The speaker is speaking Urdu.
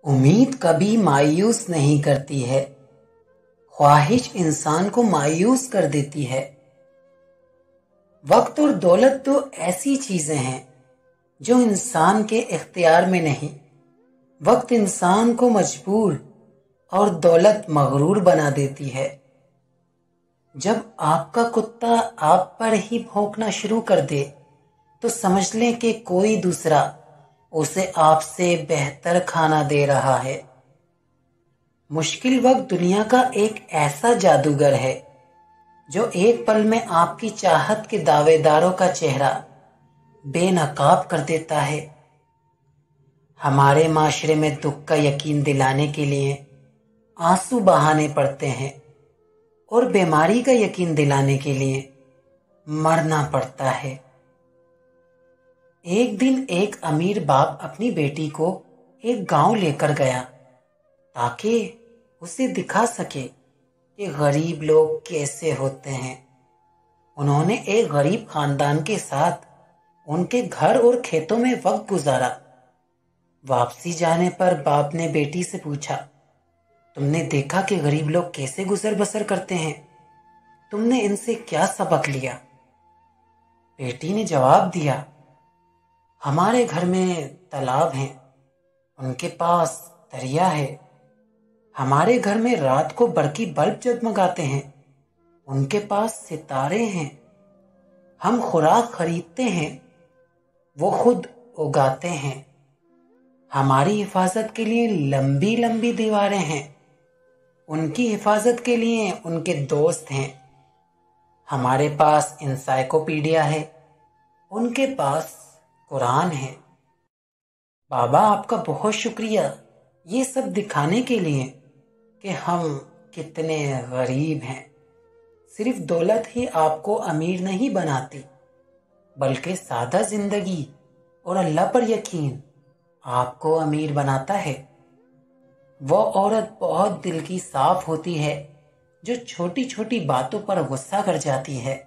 امید کبھی مایوس نہیں کرتی ہے، خواہش انسان کو مایوس کر دیتی ہے۔ وقت اور دولت تو ایسی چیزیں ہیں جو انسان کے اختیار میں نہیں۔ وقت انسان کو مجبور اور دولت مغرور بنا دیتی ہے۔ جب آپ کا کتا آپ پر ہی بھونکنا شروع کر دے تو سمجھ لیں کہ کوئی دوسرا اسے آپ سے بہتر کھانا دے رہا ہے۔ مشکل وقت دنیا کا ایک ایسا جادوگر ہے جو ایک پل میں آپ کی چاہت کے دعوے داروں کا چہرہ بے نقاب کر دیتا ہے۔ ہمارے معاشرے میں دکھ کا یقین دلانے کے لیے آنسو بہانے پڑتے ہیں اور بیماری کا یقین دلانے کے لیے مرنا پڑتا ہے۔ ایک دن ایک امیر باپ اپنی بیٹی کو ایک گاؤں لے کر گیا تاکہ اسے دکھا سکے کہ غریب لوگ کیسے ہوتے ہیں۔ انہوں نے ایک غریب خاندان کے ساتھ ان کے گھر اور کھیتوں میں وقت گزارا۔ واپسی جانے پر باپ نے بیٹی سے پوچھا، تم نے دیکھا کہ غریب لوگ کیسے گزر بسر کرتے ہیں؟ تم نے ان سے کیا سبق لیا؟ بیٹی نے جواب دیا، ہمارے گھر میں تالاب ہیں، ان کے پاس دریا ہے۔ ہمارے گھر میں رات کو برقی بلب جگمگاتے ہیں، ان کے پاس ستارے ہیں۔ ہم خوراک خریدتے ہیں، وہ خود اگاتے ہیں۔ ہماری حفاظت کے لیے لمبی لمبی دیواریں ہیں، ان کی حفاظت کے لیے ان کے دوست ہیں۔ ہمارے پاس انسائکلوپیڈیا ہے، ان کے پاس قرآن ہے۔ بابا آپ کا بہت شکریہ، یہ سب دکھانے کے لیے کہ ہم کتنے غریب ہیں۔ صرف دولت ہی آپ کو امیر نہیں بناتی، بلکہ سادہ زندگی اور اللہ پر یقین آپ کو امیر بناتا ہے۔ وہ عورت بہت دل کی صاف ہوتی ہے جو چھوٹی چھوٹی باتوں پر غصہ کر جاتی ہے۔